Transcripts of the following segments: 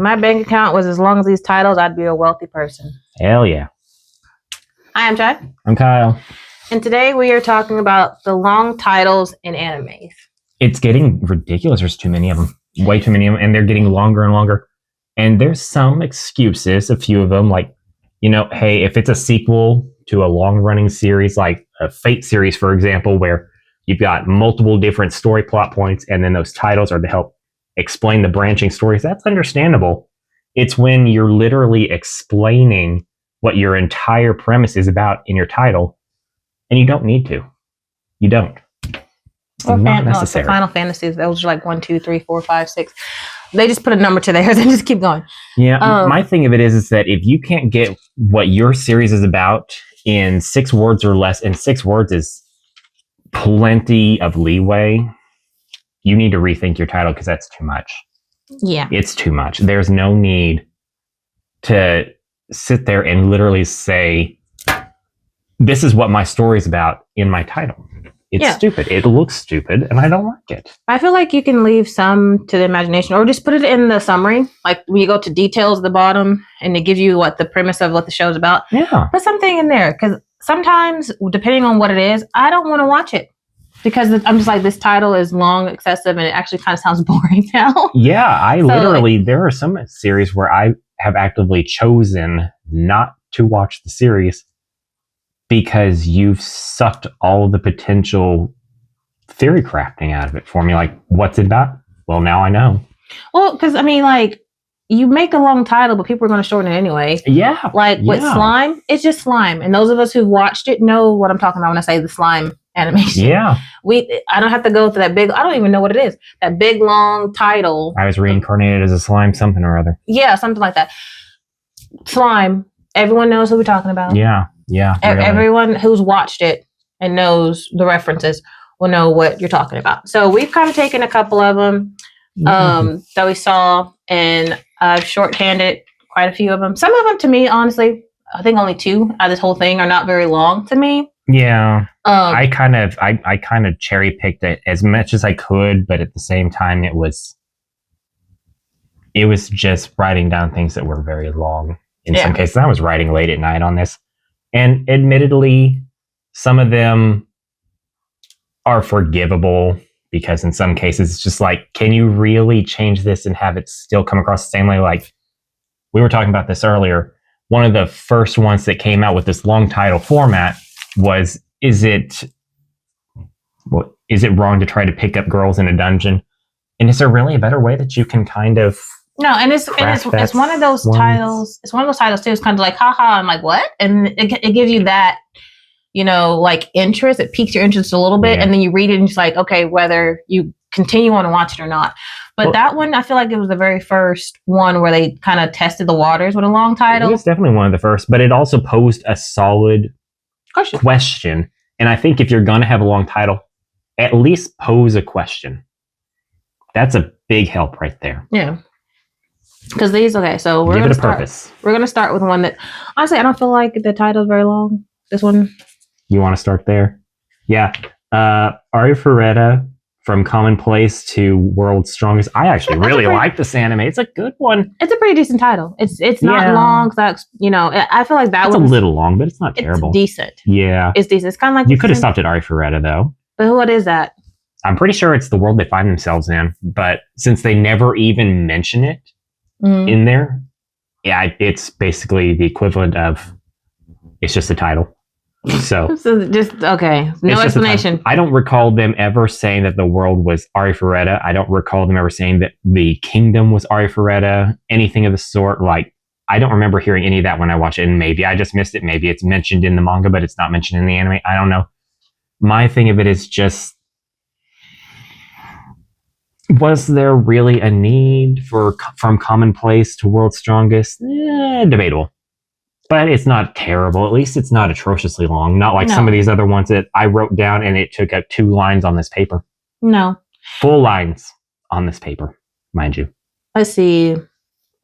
my bank account was as long as these titles, I'd be a wealthy person. Hell yeah. Hi, I'm Chad. I'm Kyle. And today we are talking about the long titles in animes. It's getting ridiculous. There's too many of them. Way too many of them. And they're getting longer and longer. And there's some excuses, a few of them, like, hey, if it's a sequel to a long-running series, like a Fate series, for example, where you've got multiple different story plot points, and then those titles are to help explain the branching stories, that's understandable. It's when you're literally explaining what your entire premise is about in your title, and you don't need to. You don't. It's not necessary. Final Fantasy, those are like 1, 2, 3, 4, 5, 6. They just put a number to theirs and just keep going. Yeah, my thing of it is that if you can't get what your series is about in 6 words or less, and 6 words is plenty of leeway, you need to rethink your title because that's too much. Yeah. It's too much. There's no need to sit there and literally say, this is what my story's about in my title. It's stupid. It looks stupid, and I don't like it. I feel like you can leave some to the imagination, or just put it in the summary. Like when you go to details at the bottom, and it gives you what the premise of what the show's about. Yeah. Put something in there, because sometimes, depending on what it is, I don't want to watch it. Because I'm just like, this title is long, excessive, and it actually kind of sounds boring now. Yeah, there are some series where I have actively chosen not to watch the series because you've sucked all of the potential theory crafting out of it for me. Like, what's it about? Well, now I know. Well, because, you make a long title, but people are going to shorten it anyway. Yeah. With slime, it's just slime. And those of us who've watched it know what I'm talking about when I say the slime animation. Yeah. I don't have to go through that big, I don't even know what it is. That big, long title. I was reincarnated as a slime something or other. Yeah, something like that. Slime. Everyone knows who we're talking about. Yeah. Yeah. Really. Everyone who's watched it and knows the references will know what you're talking about. So we've kind of taken a couple of them that we saw, and I've shorthanded quite a few of them. Some of them, to me, honestly, I think only 2 out of this whole thing are not very long to me. Yeah. I kind of cherry picked it as much as I could, but at the same time, it was just writing down things that were very long in some cases. I was writing late at night on this. And admittedly, some of them are forgivable because in some cases it's just like, can you really change this and have it still come across the same way? Like, we were talking about this earlier. One of the first ones that came out with this long title format was, is it wrong to try to pick up girls in a dungeon? And is there really a better way that you can kind of... No, and it's one of those titles. It's one of those titles too. It's kind of like, haha. I'm like, what? And it gives you that, like interest. It piques your interest a little bit, and then you read it and it's like, okay, whether you continue on and watch it or not. But that one, I feel like it was the very first one where they kind of tested the waters with a long title. It was definitely one of the first, but it also posed a solid question. And I think if you're going to have a long title, at least pose a question. That's a big help right there. Yeah. Because so we're give gonna it a purpose. We're gonna start with one that honestly I don't feel like the title is very long. This one. You want to start there? Yeah. Arifureta, From Commonplace to World's Strongest. I actually really like this anime. It's a good one. It's a pretty decent title. It's not long. That's I feel like it's a little long, but it's not terrible. It's decent. Yeah. It's decent. It's kind of like you could have stopped at Arifureta though. But what is that? I'm pretty sure it's the world they find themselves in. But since they never even mention it in there, it's basically the equivalent of it's just a title. So just okay. No explanation. I don't recall them ever saying that the world was Arifureta. I don't recall them ever saying that the kingdom was Arifureta. Anything of the sort. Like, I don't remember hearing any of that when I watched it. And maybe I just missed it. Maybe it's mentioned in the manga, but it's not mentioned in the anime. I don't know. My thing of it is just, was there really a need for From Commonplace to World's Strongest? Debatable. But it's not terrible. At least it's not atrociously long. Not like some of these other ones that I wrote down and it took up 2 lines on this paper. No. Full lines on this paper, mind you. Let's see.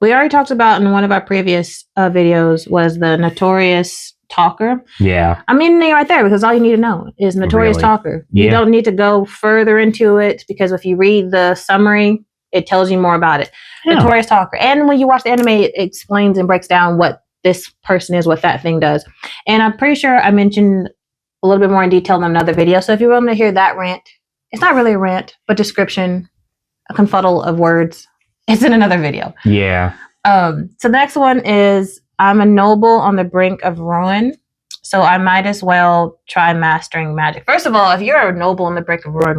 We already talked about in one of our previous videos was the Notorious Talker. Yeah. I mean, they're right there because all you need to know is Notorious Talker. Yeah. You don't need to go further into it because if you read the summary It tells you more about it. Yeah. Notorious Talker. And when you watch the anime, it explains and breaks down what this person is, what that thing does. And I'm pretty sure I mentioned a little bit more in detail in another video. So if you want to hear that rant, it's not really a rant, but description, a confuddle of words. It's in another video. Yeah. So the next one is I'm a noble on the brink of ruin. So I might as well try mastering magic. First of all, if you're a noble on the brink of ruin,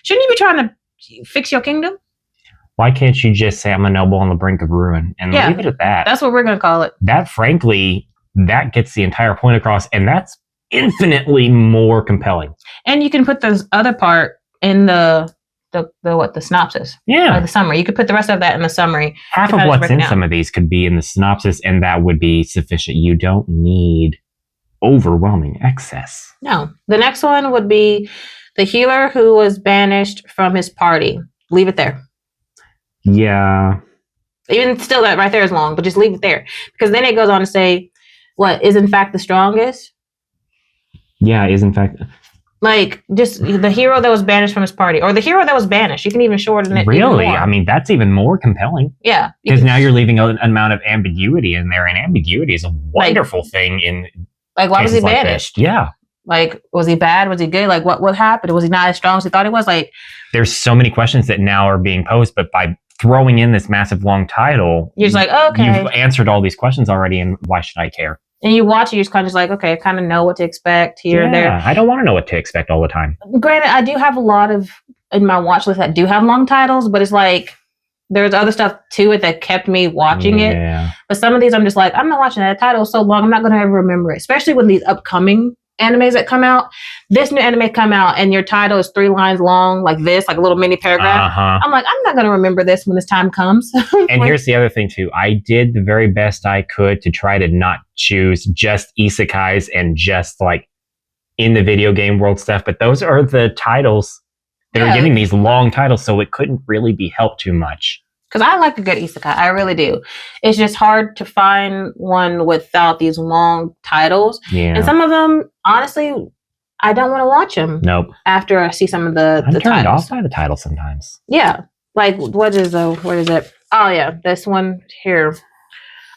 shouldn't you be trying to fix your kingdom? Why can't you just say I'm a noble on the brink of ruin and leave it at that? That's what we're going to call it. That, frankly, that gets the entire point across, and that's infinitely more compelling. And you can put this other part in the synopsis. Yeah. Or the summary. You could put the rest of that in the summary. Half of what's in some of these could be in the synopsis, and that would be sufficient. You don't need overwhelming excess. No. The next one would be the healer who was banished from his party. Leave it there. Yeah. Even still, that right there is long, but just leave it there. Because then it goes on to say, what is in fact the strongest? Yeah, is in fact. Like, just the hero that was banished from his party, or the hero that was banished. You can even shorten it. Really? I mean, that's even more compelling. Yeah. Because now you're leaving an amount of ambiguity in there, and ambiguity is a wonderful thing in. Like, why was he banished? Yeah. Like, was he bad? Was he good? Like, what happened? Was he not as strong as he thought he was? Like, there's so many questions that now are being posed, but by throwing in this massive long title, you're just like, okay, you've answered all these questions already, and why should I care? And you watch it, you're just kind of like, okay, I kind of know what to expect here and there. I don't want to know what to expect all the time. Granted, I do have a lot of in my watch list that do have long titles, but it's like there's other stuff to it that kept me watching it. But some of these, I'm just like, I'm not watching that title so long, I'm not going to ever remember it. Especially with these upcoming animes that come out. This new anime come out and your title is 3 lines long, like this, like a little mini paragraph. I'm like, I'm not going to remember this when this time comes. And here's the other thing too. I did the very best I could to try to not choose just isekais and just like in the video game world stuff, but those are the titles that are getting these long titles, so it couldn't really be helped too much. Because I like a good isekai. I really do. It's just hard to find one without these long titles. Yeah. And some of them, honestly, I don't want to watch them. Nope. After I see some of the titles. I'm turned off by the title sometimes. Yeah. Like, what is it? Oh, yeah. This one here.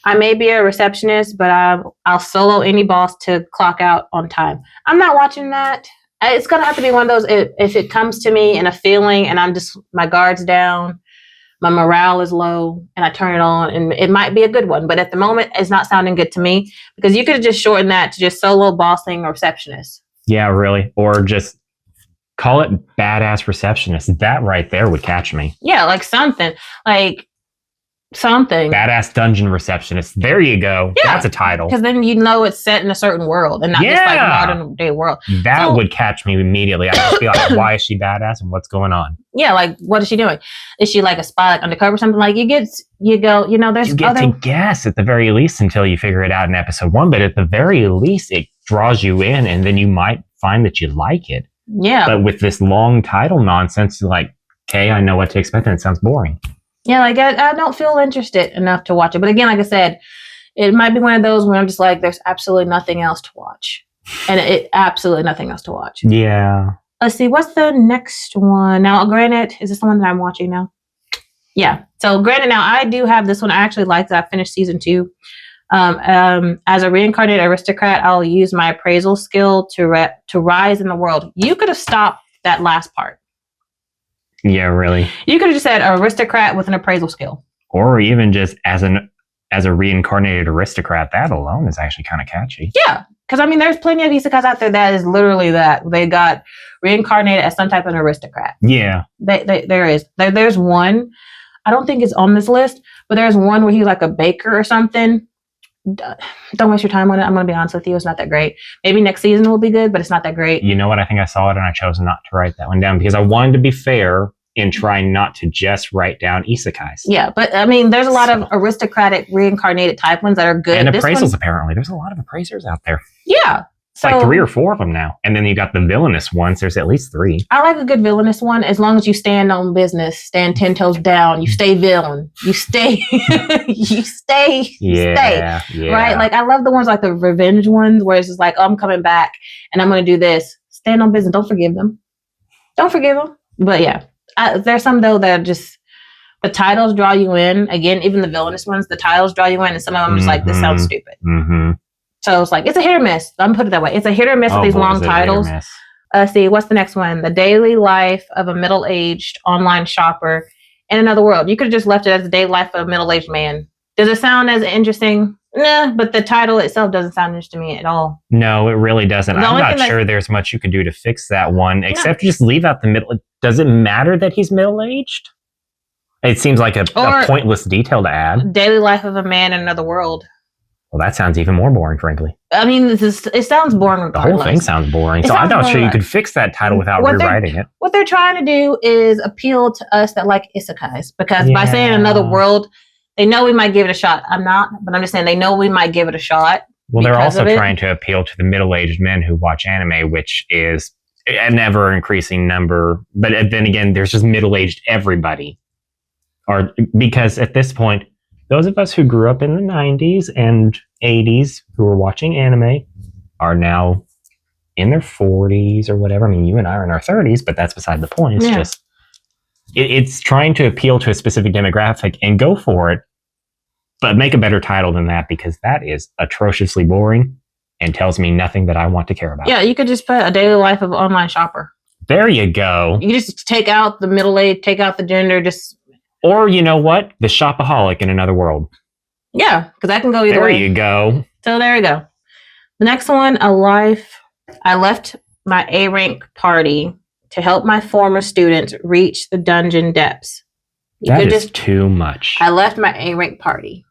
I may be a receptionist, but I'll solo any boss to clock out on time. I'm not watching that. It's going to have to be one of those, if it comes to me in a feeling and I'm just, my guard's down, my morale is low, and I turn it on, and it might be a good one, but at the moment, it's not sounding good to me, because you could have just shortened that to just solo bossing or receptionist. Yeah, really. Or just call it badass receptionist. That right there would catch me. Yeah, like something. Badass dungeon receptionist. There you go. Yeah. That's a title. Because then you know it's set in a certain world and not just like modern day world. That would catch me immediately. I'd just be like, why is she badass and what's going on? Yeah, like what is she doing? Is she like a spy, like undercover or something? Like there's you get to guess at the very least until you figure it out in episode 1, but at the very least it draws you in and then you might find that you like it. Yeah. But with this long title nonsense, you're like, okay, I know what to expect and it sounds boring. Yeah, like I don't feel interested enough to watch it. But again, like I said, it might be one of those where I'm just like, there's absolutely nothing else to watch. And absolutely nothing else to watch. Yeah. Let's see, what's the next one? Now, granted, is this the one that I'm watching now? Yeah. So granted, now I do have this one. I actually like that. I finished season 2. As a reincarnated aristocrat, I'll use my appraisal skill to rise in the world. You could have stopped that last part. Yeah, really. You could have just said aristocrat with an appraisal skill. Or even just as a reincarnated aristocrat. That alone is actually kind of catchy. Yeah. Because, I mean, there's plenty of isekais out there that is literally that. They got reincarnated as some type of aristocrat. Yeah. There is. There's one. I don't think it's on this list, but there's one where he's like a baker or something. Don't waste your time on it. I'm going to be honest with you. It's not that great. Maybe next season will be good, but it's not that great. You know what? I think I saw it and I chose not to write that one down because I wanted to be fair in trying not to just write down isekais. Yeah, but I mean, there's a lot of aristocratic reincarnated type ones that are good. And appraisals, apparently. There's a lot of appraisers out there. Yeah. It's like 3 or 4 of them now. And then you got the villainous ones. There's at least 3. I like a good villainous one as long as you stand on business, stand 10 toes down. You stay villain. You stay. you stay. Yeah. Right? Like, I love the ones like the revenge ones where it's just like, oh, I'm coming back and I'm going to do this. Stand on business. Don't forgive them. But yeah. There's some though that just the titles draw you in. Again, even the villainous ones, the titles draw you in, and some of them are just like, this sounds stupid. So it's like, it's a hit or miss. I'm put it that way. It's a hit or miss with these long titles. See, what's the next one? The daily life of a middle-aged online shopper in another world. You could have just left it as the daily life of a middle-aged man. Does it sound as interesting? Nah, but the title itself doesn't sound interesting to me at all. No, it really doesn't. I'm not sure there's much you can do to fix that one, except just leave out the middle. Does it matter that he's middle-aged? It seems like a pointless detail to add. Daily life of a man in another world. Well, that sounds even more boring, frankly. I mean, it sounds boring regardless. The whole thing sounds boring. So I'm not sure you could fix that title without rewriting it. What they're trying to do is appeal to us that like isekais. Because by saying another world, they know we might give it a shot. I'm not, but I'm just saying they know we might give it a shot. Well, they're also trying to appeal to the middle-aged men who watch anime, which is an ever-increasing number. But then again, there's just middle-aged everybody. Because at this point, those of us who grew up in the 90s and 80s who were watching anime are now in their 40s or whatever. I mean, you and I are in our 30s, but that's beside the point. It's just, it's trying to appeal to a specific demographic and go for it, but make a better title than that, because that is atrociously boring and tells me nothing that I want to care about. Yeah, you could just put a daily life of an online shopper. There you go. You just take out the middle age, take out the gender, just... Or, you know what? The shopaholic in another world. Yeah, because that can go either way. There you go. So there you go. The next one, I left my A rank party to help my former students reach the dungeon depths. That is too much. I left my A rank party.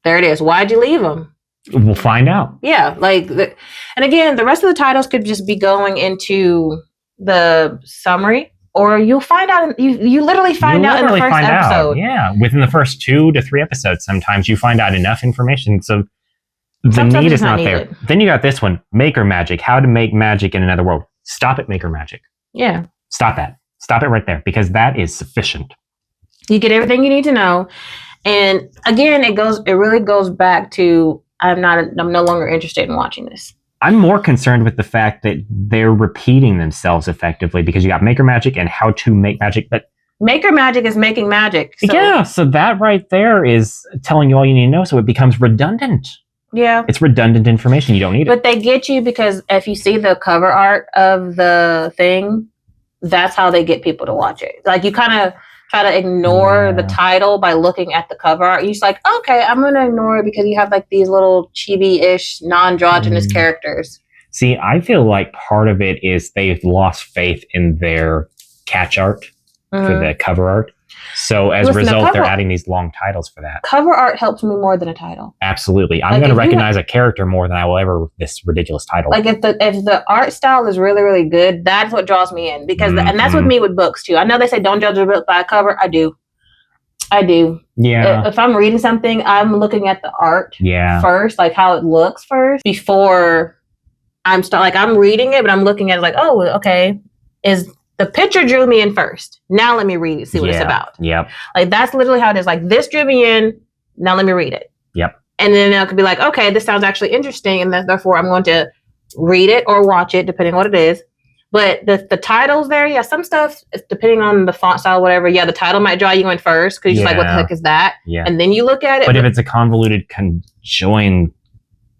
There it is. Why'd you leave them? We'll find out. Yeah, and again, the rest of the titles could just be going into the summary. Or you'll find out, you literally find out in the first episode. Yeah, within the first 2 to 3 episodes, sometimes you find out enough information. So the need is not there. Then you got this one, Maker Magic, how to make magic in another world. Stop at Maker Magic. Yeah. Stop that. Stop it right there, because that is sufficient. You get everything you need to know. And again, it really goes back to, I'm no longer interested in watching this. I'm more concerned with the fact that they're repeating themselves effectively, because you got Maker Magic and how to make magic, but Maker Magic is making magic. So. So that right there is telling you all you need to know, so it becomes redundant. Yeah. It's redundant information. You don't need it. But they get you because if you see the cover art of the thing, that's how they get people to watch it. Like, you kind of try to ignore the title by looking at the cover art. You're just like, okay, I'm going to ignore it because you have like these little chibi-ish, non-androgynous characters. See, I feel like part of it is they've lost faith in their catch art for the cover art. So as a result, they're adding these long titles for that. Cover art helps me more than a title. Absolutely. I'm going to recognize a character more than I will ever this ridiculous title. Like if the art style is really, really good, that's what draws me in. Because and that's with me with books too. I know they say don't judge a book by a cover. I do. Yeah. If I'm reading something, I'm looking at the art first, like how it looks first, before I'm reading it, but I'm looking at it like, oh, okay, the picture drew me in first. Now let me read it, see what it's about. Yep. Like that's literally how it is. Like this drew me in. Now let me read it. Yep. And then it could be like, okay, this sounds actually interesting, and therefore I'm going to read it or watch it, depending on what it is. But the titles there, some stuff, depending on the font style, whatever, the title might draw you in first because you're just like, what the heck is that? Yeah. And then you look at it. But if it's a convoluted, conjoined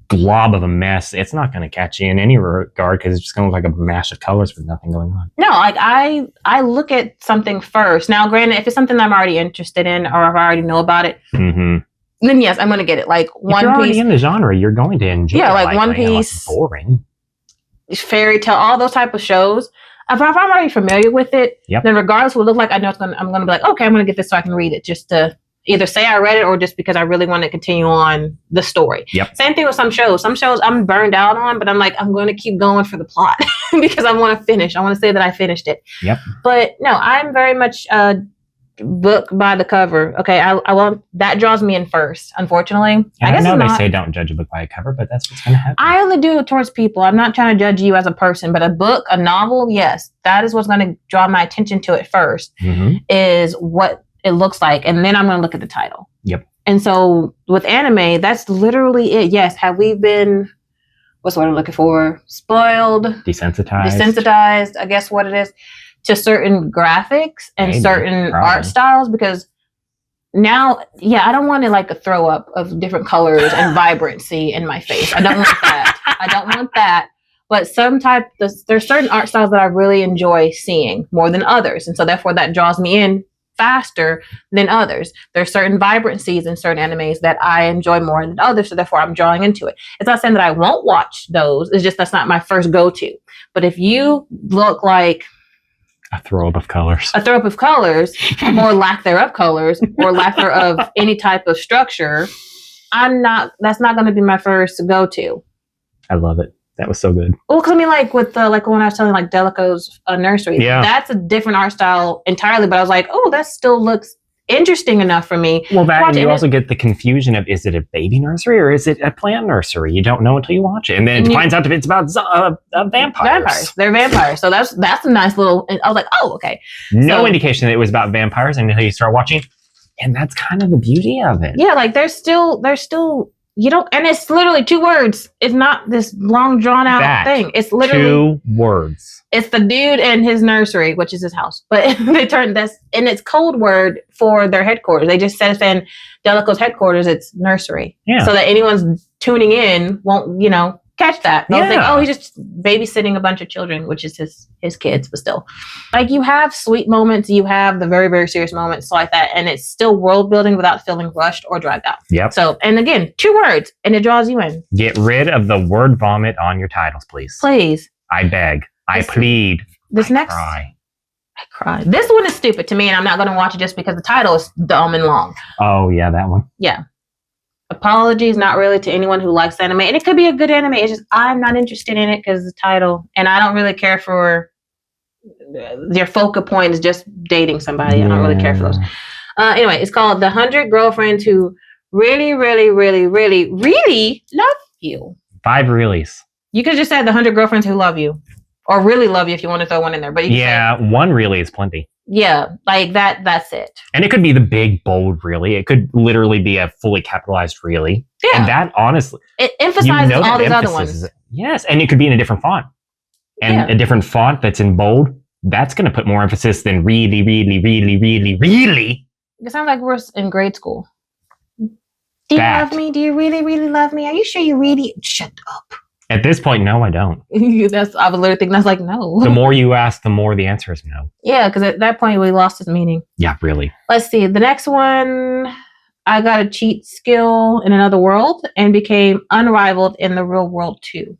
glob of a mess, it's not going to catch you in any regard, because it's just going to look like a mash of colors with nothing going on. No, like I look at something first. Now, granted, if it's something that I'm already interested in or if I already know about it, then yes, I'm going to get it. Like One Piece. If you're already in the genre, you're going to enjoy it. Yeah, like One Piece. Boring. Fairy Tail, all those type of shows. If I'm already familiar with it, then regardless, will look like I know I'm going to be like, okay, I'm going to get this so I can read it, just to either say I read it or just because I really want to continue on the story. Yep. Same thing with some shows. Some shows I'm burned out on, but I'm like, I'm going to keep going for the plot because I want to finish. I want to say that I finished it. Yep. But no, I'm very much book by the cover. Okay, I want that draws me in first. Unfortunately, I guess they say don't judge a book by a cover, but that's what's going to happen. I only do it towards people. I'm not trying to judge you as a person, but a book, a novel, yes, that is what's going to draw my attention to it first. Is what it looks like, and then I'm going to look at the title. Yep. And so with anime, that's literally it. Yes, have we been, what's what I'm looking for? Spoiled, desensitized. I guess what it is. to certain graphics and Maybe, certain probably. art styles because now, I don't want it like a throw up of different colors and vibrancy in my face. I don't want that. I don't want that. But there's certain art styles that I really enjoy seeing more than others. And so therefore that draws me in faster than others. There's certain vibrancies in certain animes that I enjoy more than others. So therefore I'm drawing into it. It's not saying that I won't watch those. It's just that's not my first go-to. But if you look like a throw up of colors, or lack thereof colors, or lack thereof any type of structure, that's not going to be my first go-to. I love it. That was so good. Well, because I mean, like with the when I was telling like Delico's nursery, that's a different art style entirely. But I was like, oh, that still looks interesting enough for me. Well, that and you also get the confusion of is it a baby nursery or is it a plant nursery? You don't know until you watch it, and then it finds out if it's about vampires. They're vampires, so that's a nice little. I was like, oh, okay. No indication that it was about vampires until you start watching, and that's kind of the beauty of it. Yeah, like there's still. You don't, and it's literally 2 words. It's not this long drawn out thing. It's literally 2 words. It's the dude and his nursery, which is his house. But they turned this, and it's code word for their headquarters. They just said it's in Delico's headquarters. It's nursery, so that anyone's tuning in won't, catch that. They'll think, oh, he's just babysitting a bunch of children, which is his kids, but still. Like, you have sweet moments, you have the very, very serious moments like that, and it's still world building without feeling rushed or dragged out. Yep. So, and again, 2 words, and it draws you in. Get rid of the word vomit on your titles, please. Please. I beg. I plead. I cry. This one is stupid to me, and I'm not going to watch it just because the title is dumb and long. Oh, yeah, that one. Yeah. Apologies, not really, to anyone who likes anime. And it could be a good anime. It's just I'm not interested in it because of the title. And I don't really care for their focal point is just dating somebody. I don't really care for those. Anyway, it's called The 100 Girlfriends Who Really, Really, Really, Really, Really Love You. 5 reallys. You could just say The 100 Girlfriends Who Love You. Or Really Love You if you want to throw one in there. But you can say, 1 really is plenty. Yeah, like that's it. And it could be the big, bold really. It could literally be a fully capitalized really. Yeah. And that, honestly... It emphasizes all these other ones. Yes, and it could be in a different font. And a different font that's in bold, that's going to put more emphasis than really, really, really, really, really. It sounds like we're in grade school. Do you love me? Do you really, really love me? Are you sure you really... Shut up. At this point, no, I don't. I was literally thinking that's like, no. The more you ask, the more the answer is no. Yeah, because at that point, we lost its meaning. Yeah, really. Let's see. The next one, I got a cheat skill in another world and became unrivaled in the real world too.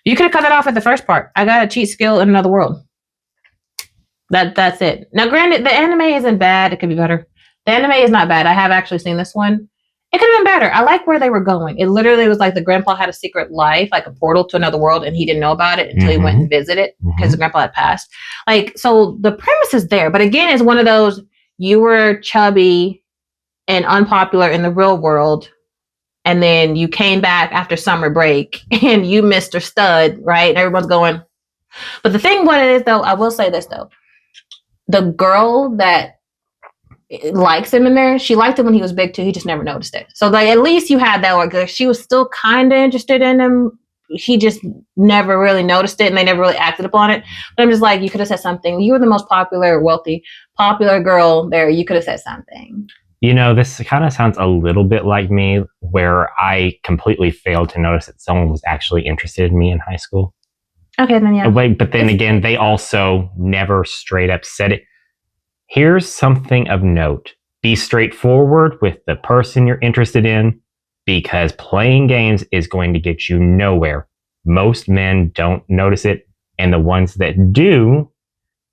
You could have cut that off at the first part. I got a cheat skill in another world. That's it. Now, granted, the anime isn't bad. It could be better. The anime is not bad. I have actually seen this one. It could have been better. I like where they were going. It literally was like the grandpa had a secret life, like a portal to another world, and he didn't know about it until he went and visited because the grandpa had passed. Like, so the premise is there. But again, it's one of those, you were chubby and unpopular in the real world, and then you came back after summer break and you Mr. Stud, right? And everyone's going. But the thing what it is, though, I will say this, though. The girl that likes him in there, she liked him when he was big too, he just never noticed it. So like, at least you had that, like, she was still kind of interested in him, he just never really noticed it and they never really acted upon it. But I'm just like, you could have said something. You were the most popular, wealthy, popular girl there. You could have said something. This kind of sounds a little bit like me, where I completely failed to notice that someone was actually interested in me in high school. Okay, then yeah. But then again, they also never straight up said it. Here's something of note. Be straightforward with the person you're interested in, because playing games is going to get you nowhere. Most men don't notice it, and the ones that do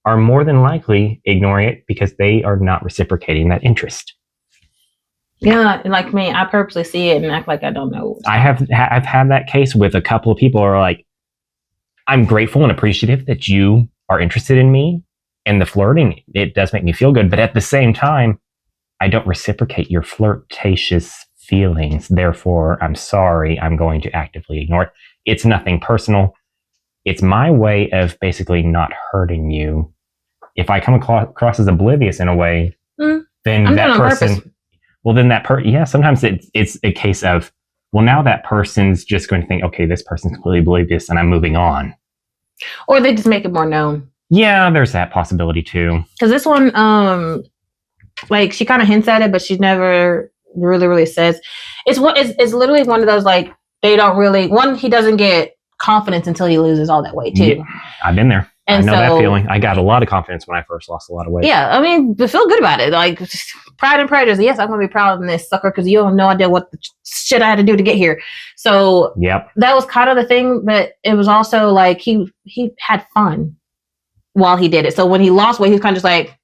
are more than likely ignoring it because they are not reciprocating that interest. Yeah, like me, I purposely see it and act like I don't know. I've had that case with a couple of people who are like, I'm grateful and appreciative that you are interested in me. And the flirting, it does make me feel good. But at the same time, I don't reciprocate your flirtatious feelings. Therefore, I'm sorry. I'm going to actively ignore it. It's nothing personal. It's my way of basically not hurting you. If I come across as oblivious in a way, then that person... Well, then sometimes it's a case of, well, now that person's just going to think, okay, this person's completely oblivious and I'm moving on. Or they just make it more known. Yeah, there's that possibility too. Because this one, like she kind of hints at it, but she never really says. It's literally one of those like they don't really he doesn't get confidence until he loses all that weight too. Yeah, I've been there. And I know that feeling. I got a lot of confidence when I first lost a lot of weight. Yeah, I mean, but feel good about it. Like Pride and Prejudice. Yes, I'm gonna be proud of this sucker because you have no idea what the shit I had to do to get here. So yep, that was kind of the thing, but it was also like he had fun while he did it. So when he lost weight, he was kind of just like,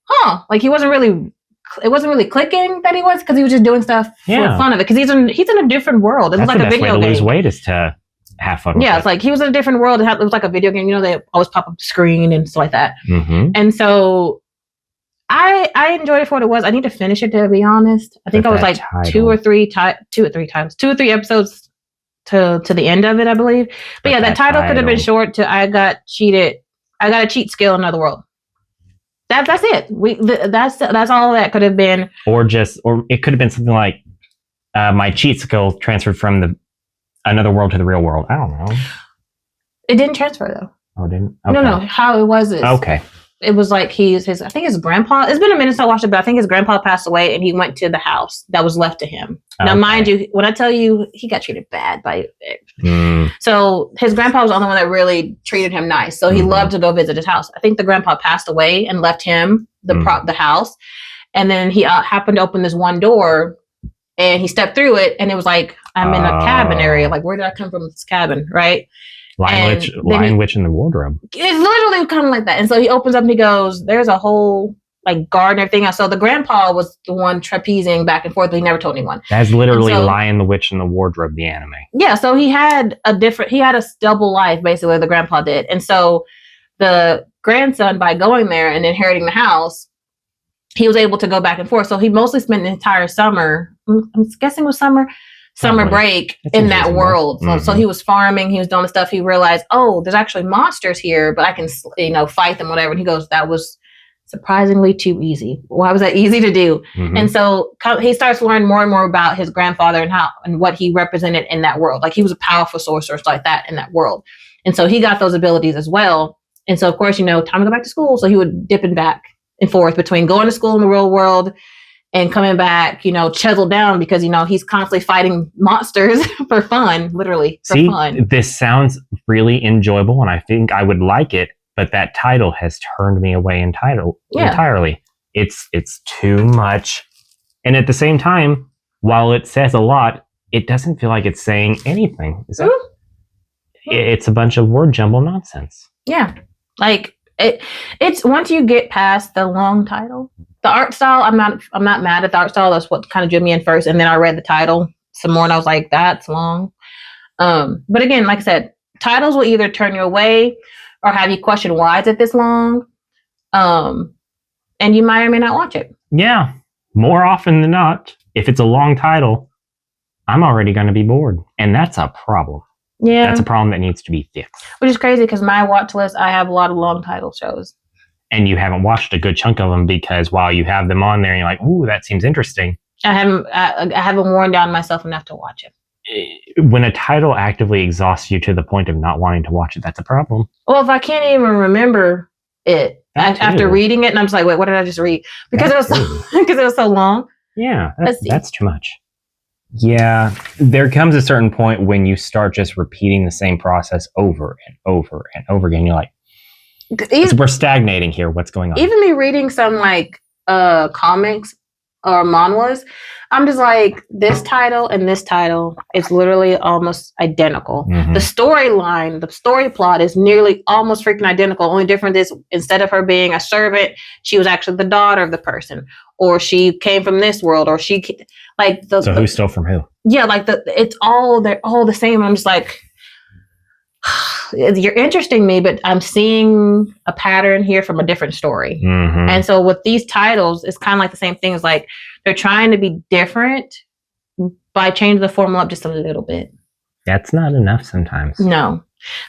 like it wasn't really clicking that he was because he was just doing stuff for fun of it because he's in a different world. It was like a video game. To lose weight is to have fun with it's like he was in a different world. It was like a video game. You know, they always pop up the screen and stuff like that. Mm-hmm. And so I enjoyed it for what it was. I need to finish it, to be honest. I think I was like two or three episodes to the end of it, I believe. But yeah, that title could have been short to I got a cheat skill in another world. That's it. That's all that could have been. Or it could have been something like my cheat skill transferred from another world to the real world. I don't know. It didn't transfer though. Oh, it didn't? Okay. No. How it was is it was like I think his grandpa. It's been a minute since I watched it, but I think his grandpa passed away, and he went to the house that was left to him. Now, mind you, when I tell you he got treated bad by it, so his grandpa was the only one that really treated him nice. So he loved to go visit his house. I think the grandpa passed away and left him the house, and then he happened to open this one door, and he stepped through it, and it was like I'm in a cabin area. Like, where did I come from? This cabin, right? Lion Witch in the Wardrobe. It's literally kind of like that. And so he opens up and he goes, there's a whole like garden, everything else. So the grandpa was the one trapezing back and forth, but he never told anyone. That's literally Lion the Witch in the Wardrobe, the anime. Yeah, so he had a double life, basically, the grandpa did. And so the grandson, by going there and inheriting the house, he was able to go back and forth. So he mostly spent the entire summer, I'm guessing it was summer break in that world. So he was farming, he was doing the stuff. He realized, there's actually monsters here, but I can, fight them, whatever. And he goes, that was surprisingly too easy. Why was that easy to do? And so he starts learning more and more about his grandfather and what he represented in that world. Like he was a powerful sorcerer like that in that world. And so he got those abilities as well. And so of course, time to go back to school. So he would dip back and forth between going to school in the real world and coming back, chiseled down because, he's constantly fighting monsters for fun, literally for fun. This sounds really enjoyable and I think I would like it, but that title has turned me away entirely. It's too much. And at the same time, while it says a lot, it doesn't feel like it's saying anything. It's a bunch of word jumble nonsense. Yeah. Like it's once you get past the long title, the art style, I'm not mad at the art style. That's what kind of drew me in first. And then I read the title some more and I was like, that's long. But again, like I said, titles will either turn you away or have you question why is it this long? And you might or may not watch it. Yeah. More often than not, if it's a long title, I'm already going to be bored. And that's a problem. Yeah. That's a problem that needs to be fixed. Which is crazy because my watch list, I have a lot of long title shows. And you haven't watched a good chunk of them because while you have them on there, you're like, ooh, that seems interesting. I haven't worn down myself enough to watch it. When a title actively exhausts you to the point of not wanting to watch it, that's a problem. Well, if I can't even remember it after reading it, and I'm just like, wait, what did I just read? Because it was so long. Yeah, that's too much. Yeah, there comes a certain point when you start just repeating the same process over and over and over again. You're like, we're stagnating here. What's going on? Even me reading some like comics or manhwas, I'm just like, this title and this title is literally almost identical. Mm-hmm. The storyline, the story plot is nearly almost freaking identical. Only difference is instead of her being a servant, she was actually the daughter of the person, or she came from this world, or she like the. So who's still from who? Yeah, like they're all the same. I'm just like, you're interesting me, but I'm seeing a pattern here from a different story. Mm-hmm. And so with these titles, it's kind of like the same thing. It's like they're trying to be different by changing the formula up just a little bit. That's not enough sometimes. No.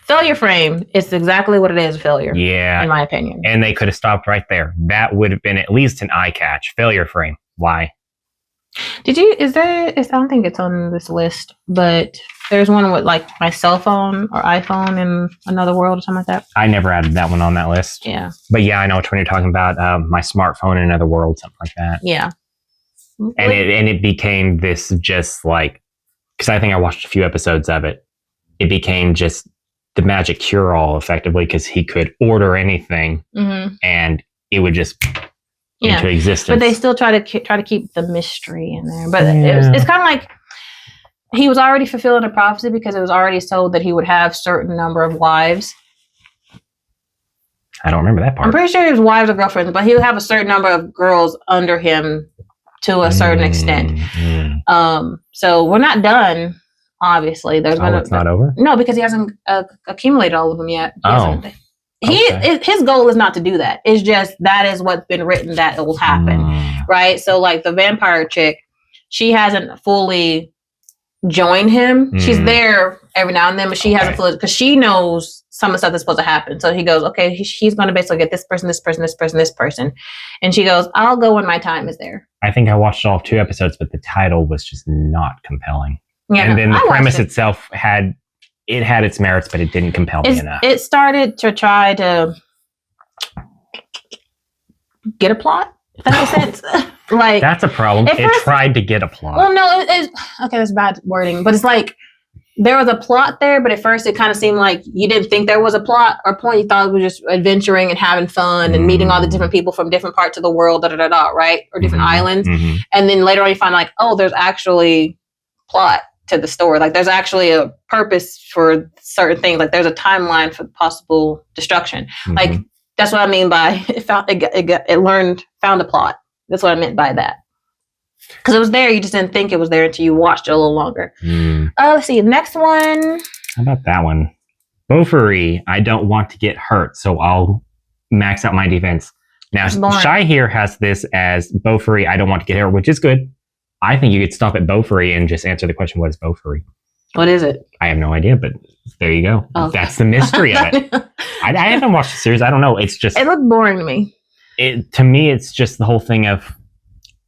Failure Frame is exactly what it is, failure. Yeah. In my opinion. And they could have stopped right there. That would have been at least an eye catch. Failure Frame. Why? I don't think it's on this list, but there's one with like my cell phone or iPhone in another world or something like that. I never added that one on that list. Yeah. But yeah, I know which one you're talking about. My smartphone in another world, something like that. Yeah. And it became this just like, because I think I watched a few episodes of it. It became just the magic cure-all effectively, because he could order anything and it would just into existence. But they still try to keep the mystery in there. But it's kind of like he was already fulfilling a prophecy because it was already told that he would have certain number of wives. I don't remember that part. I'm pretty sure his wives or girlfriends, but he would have a certain number of girls under him to a certain extent. So we're not done. Obviously, it's not over. No, because he hasn't accumulated all of them yet. His goal is not to do that. It's just that is what's been written that it will happen, right? So, like the vampire chick, she hasn't fully joined him. She's there every now and then, but she hasn't fully, because she knows some of the stuff that's supposed to happen. So he goes, okay, he's going to basically get this person, this person, this person, this person, and she goes, I'll go when my time is there. I think I watched all 2 episodes, but the title was just not compelling. Yeah, and then the premise itself had its merits, but it didn't compel me enough. It started to try to get a plot, if that makes sense. Like, that's a problem. It tried to get a plot. Well, no, okay, that's bad wording, but it's like there was a plot there, but at first it kind of seemed like you didn't think there was a plot or point. You thought it was just adventuring and having fun and meeting all the different people from different parts of the world, right? Or different islands. And then later on you find like, oh, there's actually plot to the story. Like there's actually a purpose for certain things. Like there's a timeline for possible destruction. Like that's what I mean by found a plot. That's what I meant by that. Because it was there, you just didn't think it was there until you watched it a little longer. Let's see, next one. How about that one? Beaufry, I don't want to get hurt, so I'll max out my defense. Now, Shy here has this as Beaufry, I don't want to get hurt, which is good. I think you could stop at Beaufry and just answer the question, what is Beaufry? What is it? I have no idea, but there you go. Oh. That's the mystery of it. I haven't watched the series. I don't know. It's just... It looked boring to me. To me, it's just the whole thing of,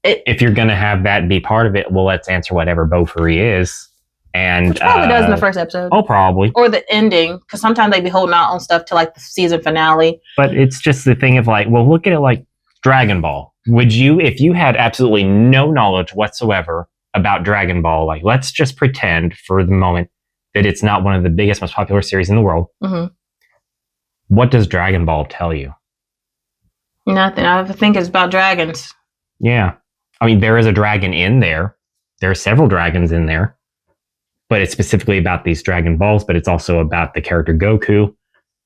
if you're going to have that be part of it, well, let's answer whatever Beaufry is. And which probably does in the first episode. Oh, probably. Or the ending, because sometimes they be holding out on stuff to like the season finale. But it's just the thing of like, well, look at it like Dragon Ball. Would you, if you had absolutely no knowledge whatsoever about Dragon Ball, like let's just pretend for the moment that it's not one of the biggest, most popular series in the world. What does Dragon Ball tell you? Nothing. I think it's about dragons. Yeah. I mean, there is a dragon in there. There are several dragons in there. But it's specifically about these Dragon Balls, but it's also about the character Goku.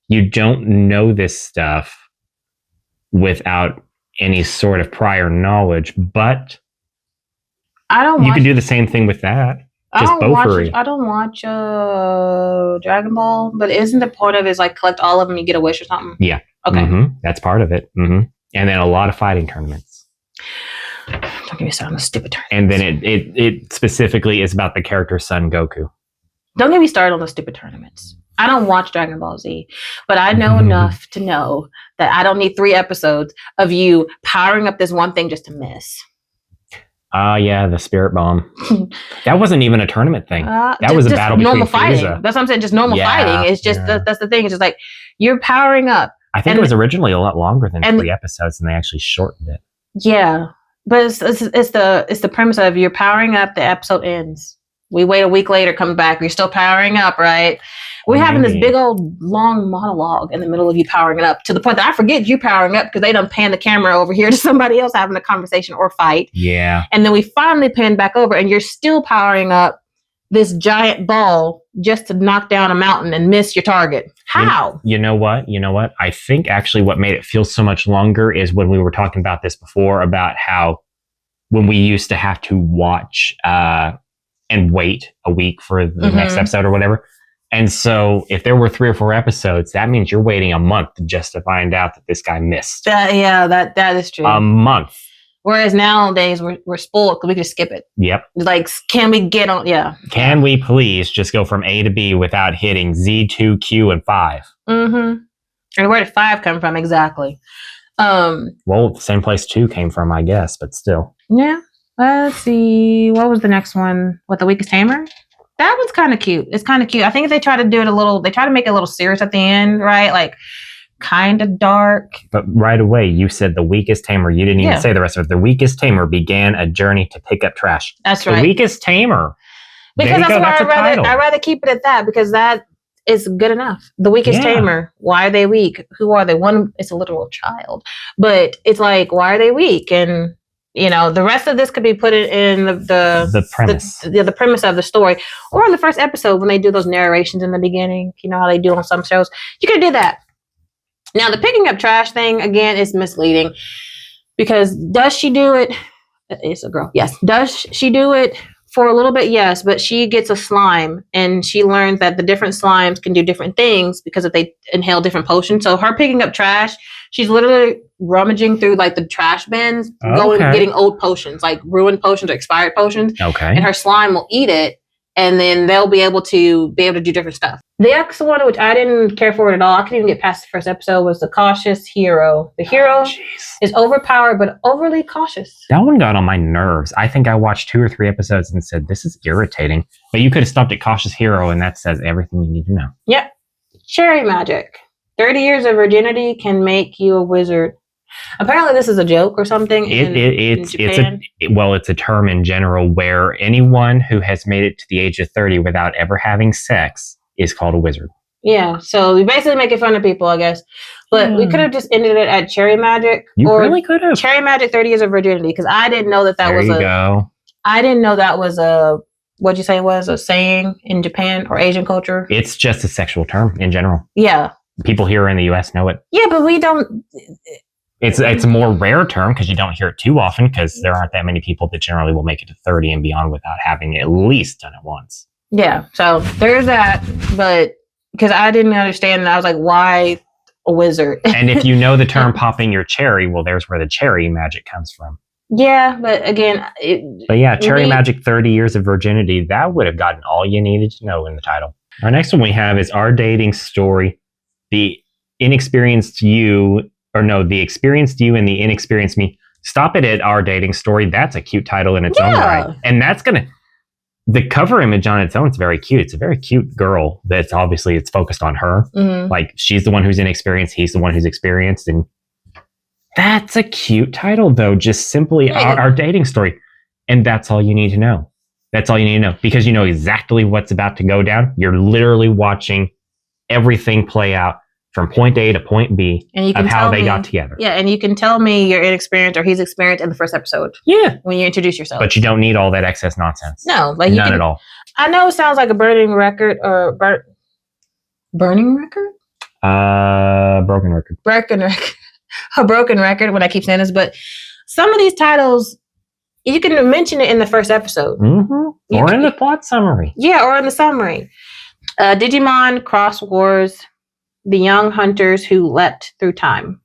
You don't know this stuff without any sort of prior knowledge, but you can do the same thing with that. I don't watch Dragon Ball, but isn't the point of it is like collect all of them, you get a wish or something? Yeah. Okay. That's part of it. And then a lot of fighting tournaments. Don't get me started on the stupid tournaments. And then it specifically is about the character's son, Goku. Don't get me started on the stupid tournaments. I don't watch Dragon Ball Z, but I know enough to know that I don't need 3 episodes of you powering up this one thing just to miss. Yeah, the Spirit Bomb. That wasn't even a tournament thing. That was a battle between normal fighting. That's what I'm saying. Just normal fighting. It's just that's the thing. It's just like you're powering up. I think it was originally a lot longer than 3 episodes, and they actually shortened it. Yeah, but it's the premise of you're powering up. The episode ends. We wait a week later, come back. You're still powering up, right? We're having this big old long monologue in the middle of you powering it up to the point that I forget you powering up because they done pan the camera over here to somebody else having a conversation or fight. Yeah. And then we finally pan back over and you're still powering up this giant ball just to knock down a mountain and miss your target. How? You know what? I think actually what made it feel so much longer is when we were talking about this before about how when we used to have to watch and wait a week for the next episode or whatever. And so if there were 3 or 4 episodes, that means you're waiting a month just to find out that this guy missed. That is true. A month. Whereas nowadays we're spoiled because we can just skip it. Yep. Like, can we get on? Yeah. Can we please just go from A to B without hitting Z, 2, Q, and 5? And where did 5 come from? Exactly. Well, the same place 2 came from, I guess, but still. Yeah. Let's see. What was the next one? What, The Weakest Tamer? That one's kind of cute. It's kind of cute. I think they try to do it they try to make it a little serious at the end, right? Like, kind of dark. But right away, you said The Weakest Tamer. You didn't even say the rest of it. The Weakest Tamer began a journey to pick up trash. That's right. The Weakest Tamer. Because that's why I'd rather keep it at that, because that is good enough. The Weakest Tamer. Why are they weak? Who are they? One, it's a literal child. But it's like, why are they weak? And the rest of this could be put in the premise. The premise of the story. Or in the first episode when they do those narrations in the beginning. You know how they do on some shows. You could do that. Now, the picking up trash thing, again, is misleading. Because does she do it? It's a girl. Yes. Does she do it for a little bit? Yes. But she gets a slime. And she learns that the different slimes can do different things because if they inhale different potions. So her picking up trash, she's literally rummaging through like the trash bins, getting old potions, like ruined potions or expired potions. Okay. And her slime will eat it, and then they'll be able to do different stuff. The next one, which I didn't care for it at all, I couldn't even get past the first episode, was The Cautious Hero. The hero is overpowered but overly cautious. That one got on my nerves. I think I watched 2 or 3 episodes and said, this is irritating. But you could have stopped at Cautious Hero, and that says everything you need to know. Yep. Cherry magic. 30 years of virginity can make you a wizard. Apparently, this is a joke or something. It's a term in general where anyone who has made it to the age of 30 without ever having sex is called a wizard. Yeah, so we basically making fun of people, I guess. But we could have just ended it at cherry magic. You really could have. Cherry magic, 30 years of virginity, because I didn't know that was I didn't know that was what'd you say it was, a saying in Japan or Asian culture? It's just a sexual term in general. Yeah. People here in the U.S. know it. Yeah, but we don't. It's a more rare term because you don't hear it too often because there aren't that many people that generally will make it to 30 and beyond without having at least done it once. Yeah, so there's that, but because I didn't understand, and I was like, why a wizard? And if you know the term popping your cherry, well, there's where the cherry magic comes from. Yeah, but again... cherry magic, 30 years of virginity, that would have gotten all you needed to know in the title. Our next one we have is Our Dating Story. The experienced you and the inexperienced me. Stop it at Our Dating Story. That's a cute title in its own right. And that's the cover image on its own is very cute. It's a very cute girl that's obviously it's focused on her. Mm-hmm. Like she's the one who's inexperienced. He's the one who's experienced. And that's a cute title though. Just simply our dating story. And that's all you need to know. That's all you need to know because you know exactly what's about to go down. You're literally watching everything play out from point A to point B of how they got together. Yeah, and you can tell me you're inexperienced or he's experienced in the first episode. Yeah. When you introduce yourself. But you don't need all that excess nonsense. No. None at all. I know it sounds like a burning record or burning record? Broken record. Broken record. A broken record when I keep saying this, but some of these titles, you can mention it in the first episode. Mm-hmm. Or in the plot summary. Yeah, or in the summary. Digimon Cross Wars, The Young Hunters Who Leapt Through Time.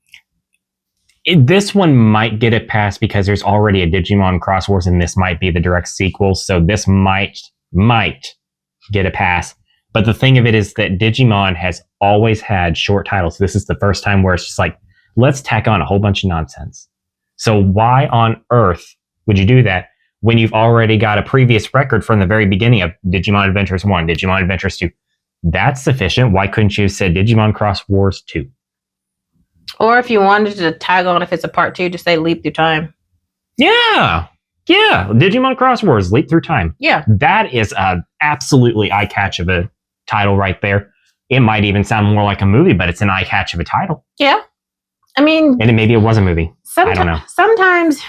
This one might get a pass because there's already a Digimon Cross Wars and this might be the direct sequel. So this might get a pass. But the thing of it is that Digimon has always had short titles. This is the first time where it's just like, let's tack on a whole bunch of nonsense. So why on earth would you do that when you've already got a previous record from the very beginning of Digimon Adventures 1, Digimon Adventures 2? That's sufficient. Why couldn't you have said Digimon Cross Wars 2? Or if you wanted to tag on, if it's a part 2, just say Leap Through Time. Yeah. Digimon Cross Wars, Leap Through Time. Yeah. That is a absolutely eye-catch of a title right there. It might even sound more like a movie, but it's an eye-catch of a title. Yeah. I mean... And maybe it was a movie. I don't know. Sometimes...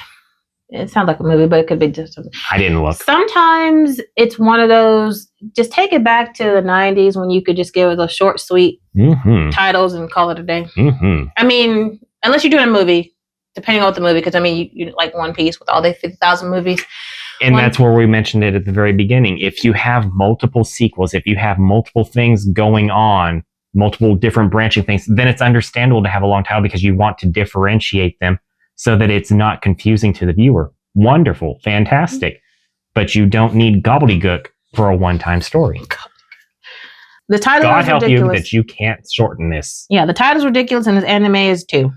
It sounds like a movie, but it could be just something. I didn't look. Sometimes it's one of those, just take it back to the 90s when you could just give it those short, sweet titles and call it a day. Mm-hmm. I mean, unless you're doing a movie, depending on what the movie, because I mean, you like One Piece with all the 50,000 movies. And that's where we mentioned it at the very beginning. If you have multiple sequels, if you have multiple things going on, multiple different branching things, then it's understandable to have a long title because you want to differentiate them so that it's not confusing to the viewer. Wonderful, fantastic. But you don't need gobbledygook for a one-time story. The title God is help ridiculous. You that you can't shorten this. Yeah, the title's ridiculous and this anime is too.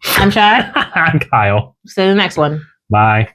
I'm Shy. I'm Kyle. See you the next one. Bye.